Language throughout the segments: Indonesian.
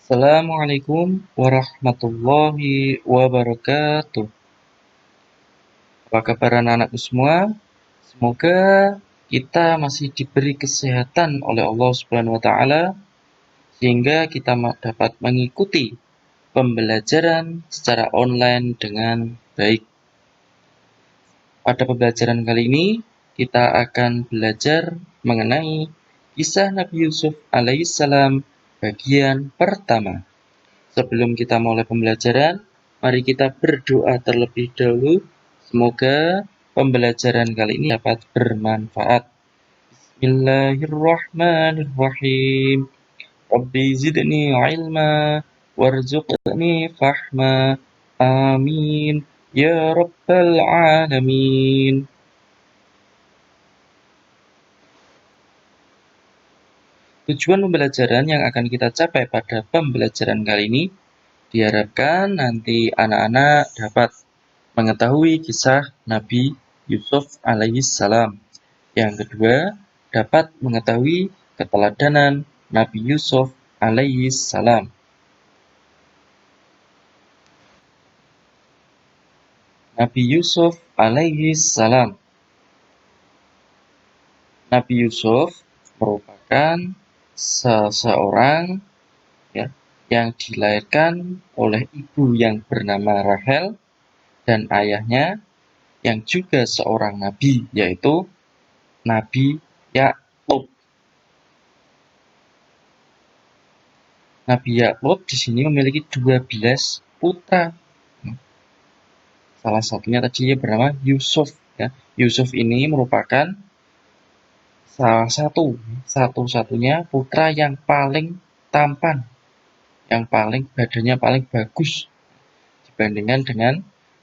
Assalamualaikum warahmatullahi wabarakatuh. Apa kabar anak-anakku semua? Semoga kita masih diberi kesehatan oleh Allah Subhanahu wa taala sehingga kita dapat mengikuti pembelajaran secara online dengan baik. Pada pembelajaran kali ini kita akan belajar mengenai kisah Nabi Yusuf alaihissalam bagian pertama. Sebelum kita mulai pembelajaran, mari kita berdoa terlebih dahulu. Semoga pembelajaran kali ini dapat bermanfaat. Bismillahirrahmanirrahim. Rabbi zidni ilma warzuqni fahma. Amin. Ya Rabbal Alamin. Tujuan pembelajaran yang akan kita capai pada pembelajaran kali ini diharapkan nanti anak-anak dapat mengetahui kisah Nabi Yusuf alaihissalam. Yang kedua, dapat mengetahui keteladanan Nabi Yusuf alaihissalam. Nabi Yusuf alaihissalam. Nabi Yusuf merupakan seseorang yang dilahirkan oleh ibu yang bernama Rahel dan ayahnya yang juga seorang nabi, yaitu Nabi Yakub. Nabi Yakub di sini memiliki 12 putra. Salah satunya tadi bernama Yusuf. Yusuf ini merupakan salah satu-satunya putra yang paling tampan, yang badannya paling bagus dibandingkan dengan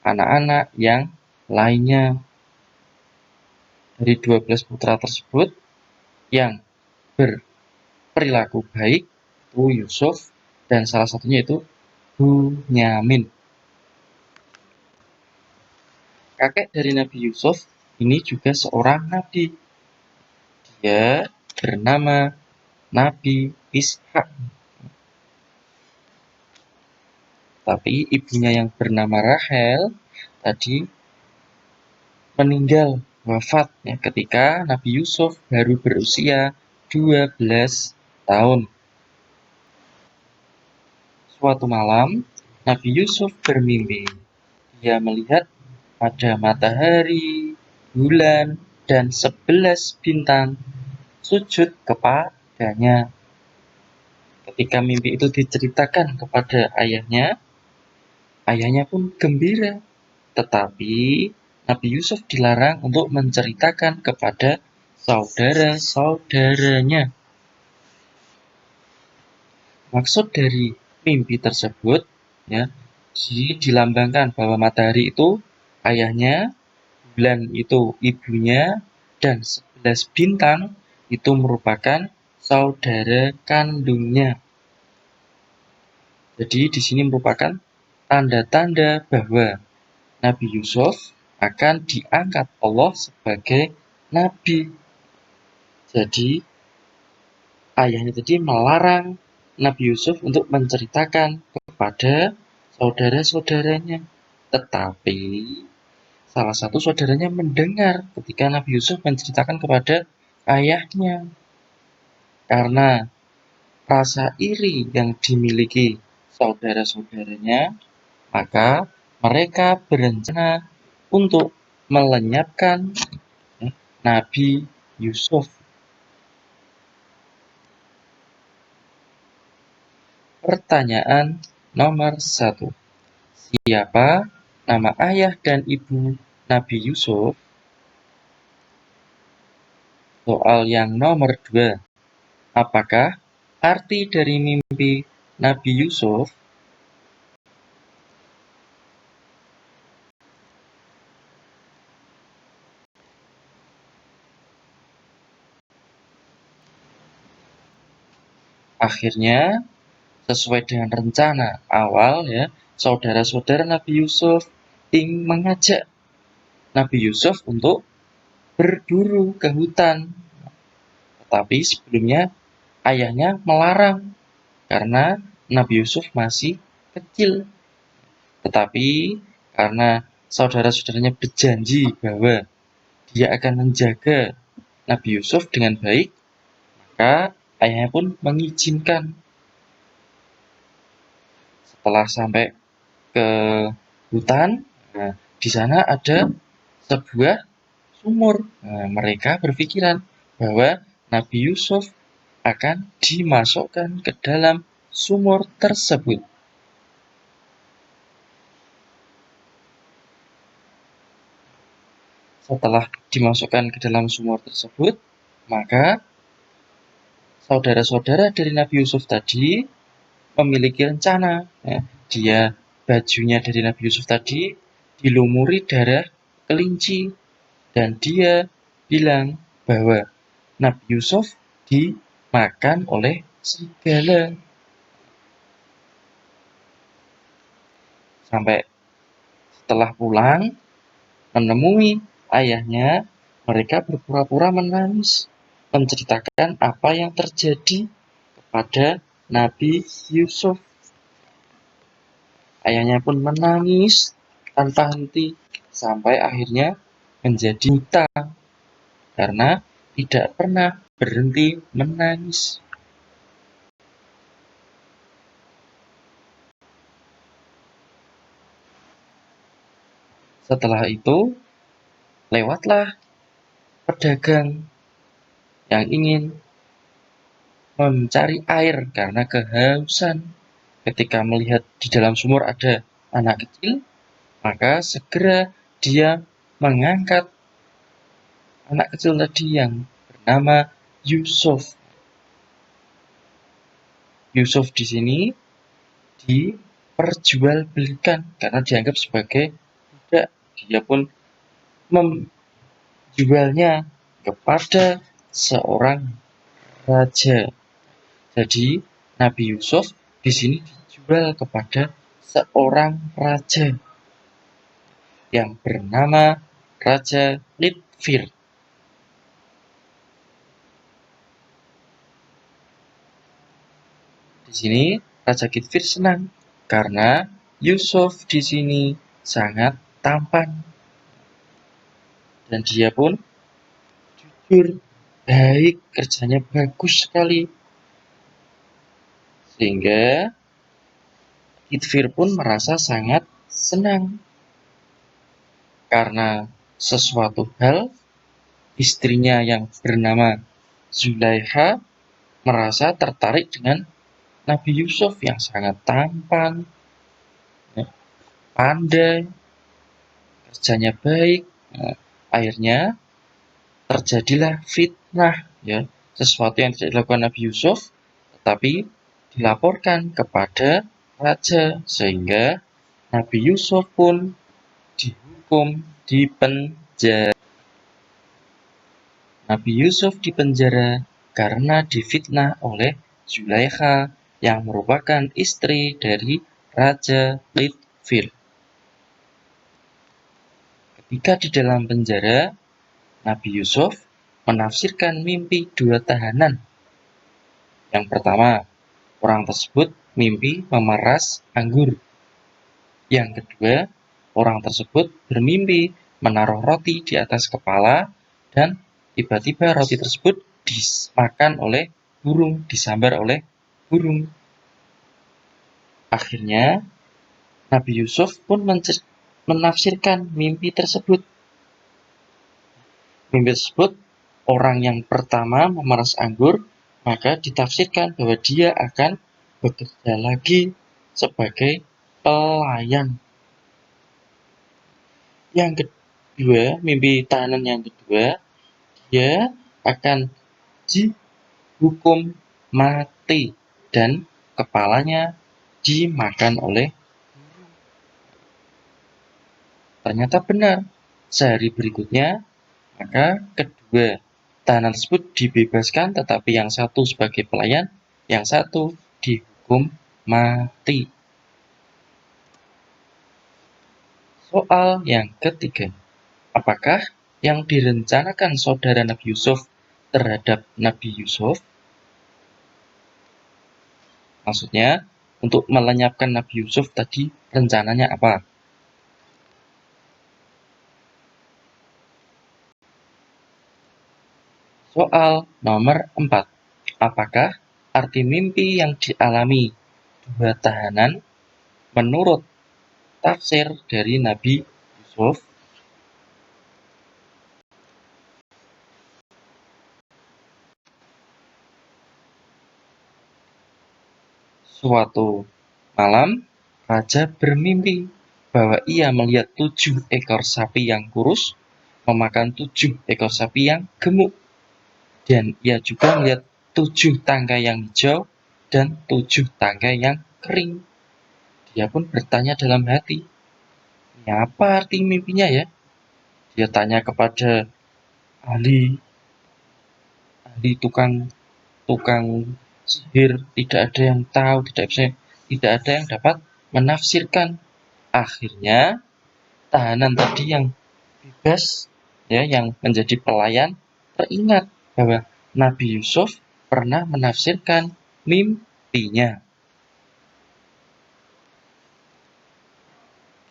anak-anak yang lainnya. Dari 12 putra tersebut yang berperilaku baik itu Yusuf dan salah satunya itu Bunyamin. Kakek dari Nabi Yusuf ini juga seorang nabi. Dia bernama Nabi Ishak. Tapi ibunya yang bernama Rahel tadi meninggal, wafat ketika Nabi Yusuf baru berusia 12 tahun. Suatu malam, Nabi Yusuf bermimpi. Dia melihat ada matahari, bulan, dan 11 bintang sujud kepadanya. Ketika mimpi itu diceritakan kepada ayahnya, ayahnya pun gembira. Tetapi Nabi Yusuf dilarang untuk menceritakan kepada saudara-saudaranya. Maksud dari mimpi tersebut dilambangkan bahwa matahari itu ayahnya, bulan itu ibunya, dan 11 bintang itu merupakan saudara kandungnya. Jadi di sini merupakan tanda-tanda bahwa Nabi Yusuf akan diangkat Allah sebagai nabi. Jadi ayahnya tadi melarang Nabi Yusuf untuk menceritakan kepada saudara-saudaranya. Tetapi salah satu saudaranya mendengar ketika Nabi Yusuf menceritakan kepada ayahnya. Karena rasa iri yang dimiliki saudara-saudaranya, maka mereka berencana untuk melenyapkan Nabi Yusuf. Pertanyaan nomor 1. Siapa nama ayah dan ibu Nabi Yusuf? Soal yang nomor 2. Apakah arti dari mimpi Nabi Yusuf? Akhirnya, sesuai dengan rencana awal saudara-saudara Nabi Yusuf ingin mengajak Nabi Yusuf untuk berburu ke hutan. Tetapi sebelumnya ayahnya melarang karena Nabi Yusuf masih kecil. Tetapi karena saudara-saudaranya berjanji bahwa dia akan menjaga Nabi Yusuf dengan baik, maka ayahnya pun mengizinkan. Setelah sampai ke hutan, nah, di sana ada sebuah sumur. Nah, mereka berpikiran bahwa Nabi Yusuf akan dimasukkan ke dalam sumur tersebut. Setelah dimasukkan ke dalam sumur tersebut, maka saudara-saudara dari Nabi Yusuf tadi memiliki rencana. Ya, bajunya dari Nabi Yusuf tadi dilumuri darah kelinci, dan dia bilang bahwa Nabi Yusuf dimakan oleh serigala. Sampai setelah pulang menemui ayahnya, mereka berpura-pura menangis, menceritakan apa yang terjadi kepada Nabi Yusuf. Ayahnya pun menangis tanpa henti sampai akhirnya menjadi buta karena tidak pernah berhenti menangis. Setelah itu, lewatlah pedagang yang ingin mencari air karena kehausan. Ketika melihat di dalam sumur ada anak kecil, maka segera dia mengangkat anak kecil tadi yang bernama Yusuf. Yusuf di sini diperjualbelikan karena dianggap sebagai budak. Dia pun menjualnya kepada seorang raja. Jadi Nabi Yusuf di sini dijual kepada seorang raja yang bernama Raja Litfir. Di sini Raja Kitfir senang karena Yusuf di sini sangat tampan dan dia pun jujur, baik, kerjanya bagus sekali. Sehingga Kitfir pun merasa sangat senang karena sesuatu hal istrinya yang bernama Zulaikha merasa tertarik dengan Nabi Yusuf yang sangat tampan, pandai, kerjanya baik. Nah, akhirnya terjadilah fitnah, ya, sesuatu yang tidak dilakukan Nabi Yusuf tetapi dilaporkan kepada raja, sehingga Nabi Yusuf pun dihukum di penjara. Nabi Yusuf dipenjara karena difitnah oleh Zulaikha yang merupakan istri dari Raja Litfir. Ketika di dalam penjara, Nabi Yusuf menafsirkan mimpi dua tahanan. Yang pertama, orang tersebut mimpi memeras anggur. Yang kedua, orang tersebut bermimpi menaruh roti di atas kepala dan tiba-tiba roti tersebut dimakan oleh burung, disambar oleh burung. Akhirnya, Nabi Yusuf pun menafsirkan mimpi tersebut. Mimpi tersebut, orang yang pertama memeras anggur, maka ditafsirkan bahwa dia akan bekerja lagi sebagai pelayan. Yang kedua, mimpi tahanan yang kedua, dia akan dihukum mati dan kepalanya dimakan oleh burung. Ternyata benar. Sehari berikutnya, maka kedua tahanan tersebut dibebaskan, tetapi yang satu sebagai pelayan, yang satu dihukum mati. Soal yang ketiga, apakah yang direncanakan saudara Nabi Yusuf terhadap Nabi Yusuf? Maksudnya, untuk melenyapkan Nabi Yusuf tadi rencananya apa? Soal nomor 4. Apakah arti mimpi yang dialami dua tahanan menurut tafsir dari Nabi Yusuf? Suatu malam, raja bermimpi bahwa ia melihat 7 ekor sapi yang kurus memakan 7 ekor sapi yang gemuk. Dan ia juga melihat 7 tangkai yang hijau dan 7 tangkai yang kering. Dia pun bertanya dalam hati, ini apa arti mimpinya ya? Dia tanya kepada ahli tukang sihir, tidak ada yang tahu, tidak ada yang dapat menafsirkan. Akhirnya tahanan tadi yang bebas, ya, yang menjadi pelayan, teringat bahwa Nabi Yusuf pernah menafsirkan mimpinya.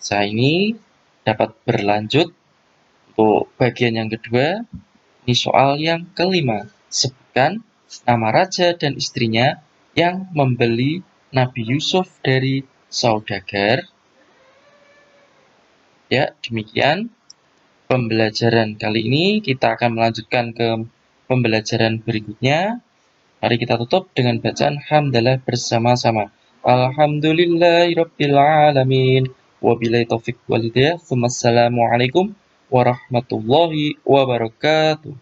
Kisah ini dapat berlanjut untuk bagian yang kedua. Ini soal yang kelima. Sebutkan nama raja dan istrinya yang membeli Nabi Yusuf dari saudagar. Ya, demikian pembelajaran kali ini. Kita akan melanjutkan ke pembelajaran berikutnya. Mari kita tutup dengan bacaan hamdalah bersama-sama. Alhamdulillahirabbil alamin. Wabillahi taufik walhidayah. Wassalamualaikum warahmatullahi wabarakatuh.